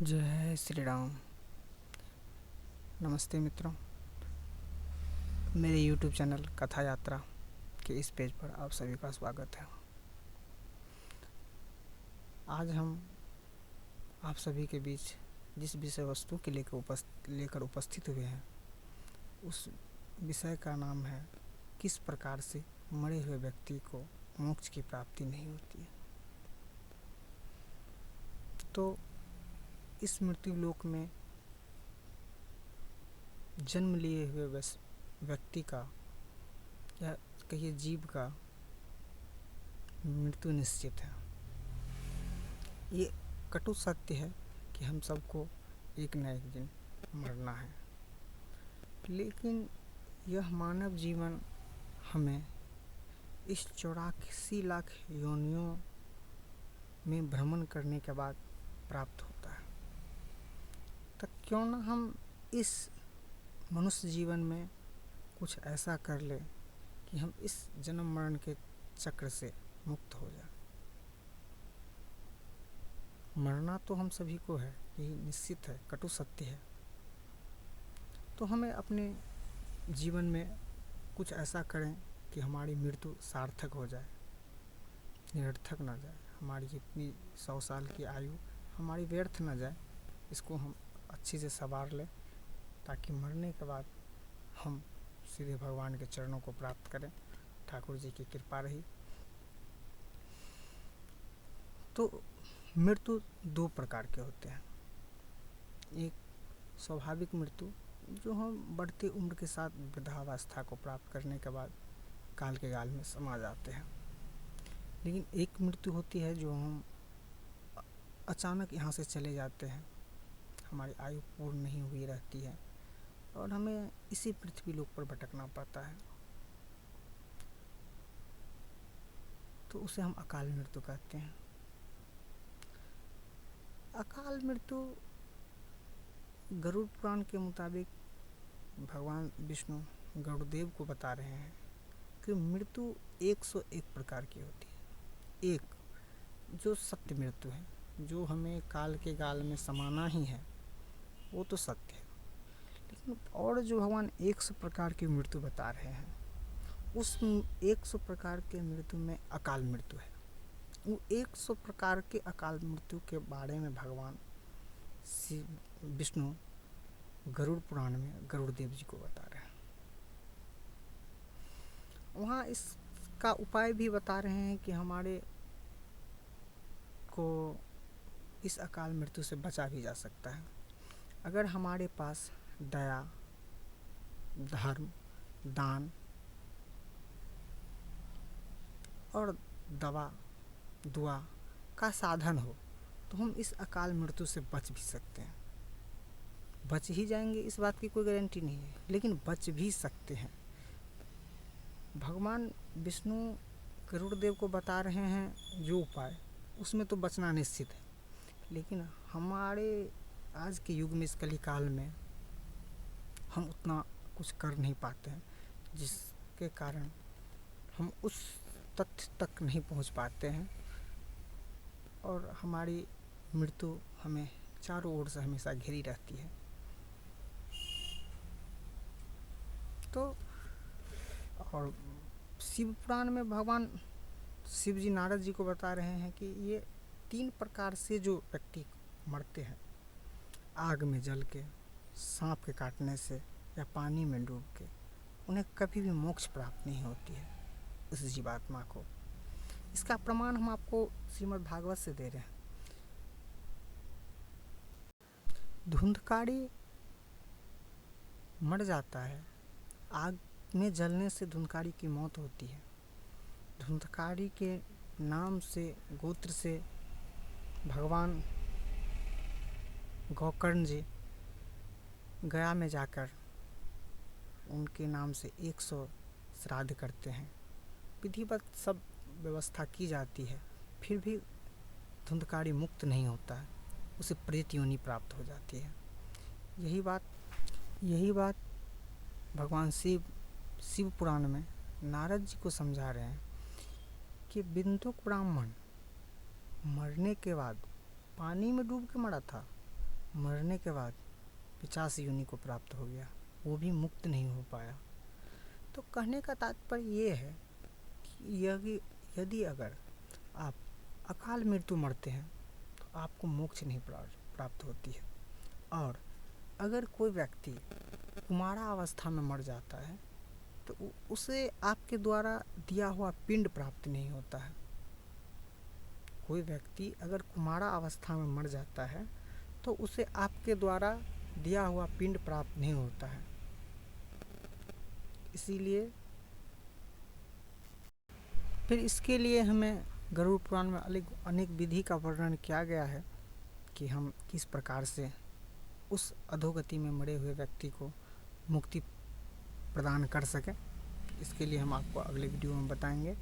जय श्री राम। नमस्ते मित्रों, मेरे YouTube चैनल कथा यात्रा के इस पेज पर आप सभी का स्वागत है। आज हम आप सभी के बीच जिस विषय वस्तु के लेकर उपस्थित हुए हैं उस विषय का नाम है किस प्रकार से मरे हुए व्यक्ति को मोक्ष की प्राप्ति नहीं होती है। तो इस मृत्यु लोक में जन्म लिए हुए व्यक्ति का या कहिए जीव का मृत्यु निश्चित है। ये कटु सत्य है कि हम सबको एक न एक दिन मरना है, लेकिन यह मानव जीवन हमें इस 84 लाख योनियों में भ्रमण करने के बाद प्राप्त होता है। तो क्यों ना हम इस मनुष्य जीवन में कुछ ऐसा कर ले कि हम इस जन्म मरण के चक्र से मुक्त हो जाए। मरना तो हम सभी को है, यही निश्चित है, कटु सत्य है। तो हमें अपने जीवन में कुछ ऐसा करें कि हमारी मृत्यु सार्थक हो जाए, निरर्थक ना जाए। हमारी जितनी 100 साल की आयु हमारी व्यर्थ ना जाए, इसको हम अच्छी से संवार लें ताकि मरने के बाद हम सीधे भगवान के चरणों को प्राप्त करें। ठाकुर जी की कृपा रही। तो मृत्यु 2 प्रकार के होते हैं। एक स्वाभाविक मृत्यु जो हम बढ़ती उम्र के साथ वृद्धावस्था को प्राप्त करने के बाद काल के गाल में समा जाते हैं। लेकिन एक मृत्यु होती है जो हम अचानक यहाँ से चले जाते हैं, हमारी आयु पूर्ण नहीं हुई रहती है और हमें इसी पृथ्वी लोक पर भटकना पड़ता है। तो उसे हम अकाल मृत्यु कहते हैं। अकाल मृत्यु गरुड़ पुराण के मुताबिक भगवान विष्णु गरुड़देव को बता रहे हैं कि मृत्यु 101 प्रकार की होती है। एक जो सत्य मृत्यु है, जो हमें काल के गाल में समाना ही है, वो तो सत्य है। लेकिन और जो भगवान 100 प्रकार की मृत्यु बता रहे हैं, उस 100 प्रकार के मृत्यु में अकाल मृत्यु है। वो 100 प्रकार के अकाल मृत्यु के बारे में भगवान विष्णु गरुड़ पुराण में गरुड़देव जी को बता रहे हैं। वहाँ इसका उपाय भी बता रहे हैं कि हमारे को इस अकाल मृत्यु से बचा भी जा सकता है अगर हमारे पास दया, धर्म, दान और दुआ का साधन हो, तो हम इस अकाल मृत्यु से बच भी सकते हैं। बच ही जाएंगे इस बात की कोई गारंटी नहीं है, लेकिन बच भी सकते हैं। भगवान विष्णु गरुड़देव को बता रहे हैं जो उपाय, उसमें तो बचना निश्चित है। लेकिन हमारे आज के युग में, इस कली काल में, हम उतना कुछ कर नहीं पाते हैं, जिसके कारण हम उस तथ्य तक नहीं पहुंच पाते हैं और हमारी मृत्यु हमें चारों ओर से हमेशा घिरी रहती है। तो और शिव पुराण में भगवान शिव जी नारद जी को बता रहे हैं कि ये 3 प्रकार से जो व्यक्ति मरते हैं, आग में जल के, सांप के काटने से या पानी में डूब के, उन्हें कभी भी मोक्ष प्राप्त नहीं होती है उस जीवात्मा को। इसका प्रमाण हम आपको श्रीमद् भागवत से दे रहे हैं। धुंधकारी मर जाता है, आग में जलने से धुंधकारी की मौत होती है। धुंधकारी के नाम से, गोत्र से भगवान गोकर्ण जी गया में जाकर उनके नाम से 100 श्राद्ध करते हैं। विधिवत सब व्यवस्था की जाती है, फिर भी धुंधकारी मुक्त नहीं होता है, उसे प्रेत योनि प्राप्त हो जाती है। यही बात भगवान शिव पुराण में नारद जी को समझा रहे हैं कि बिंदुक ब्राह्मण मरने के बाद पानी में डूब के मरा था, मरने के बाद 50 योनि को प्राप्त हो गया, वो भी मुक्त नहीं हो पाया। तो कहने का तात्पर्य ये है कि यदि अगर आप अकाल मृत्यु मरते हैं तो आपको मोक्ष नहीं प्राप्त होती है, और अगर कोई व्यक्ति कुमारा अवस्था में मर जाता है तो उसे आपके द्वारा दिया हुआ पिंड प्राप्त नहीं होता है। कोई व्यक्ति अगर कुमारा अवस्था में मर जाता है तो उसे आपके द्वारा दिया हुआ पिंड प्राप्त नहीं होता है। इसीलिए फिर इसके लिए हमें गरुड़ पुराण में अनेक विधि का वर्णन किया गया है कि हम किस प्रकार से उस अधोगति में मरे हुए व्यक्ति को मुक्ति प्रदान कर सकें। इसके लिए हम आपको अगले वीडियो में बताएंगे।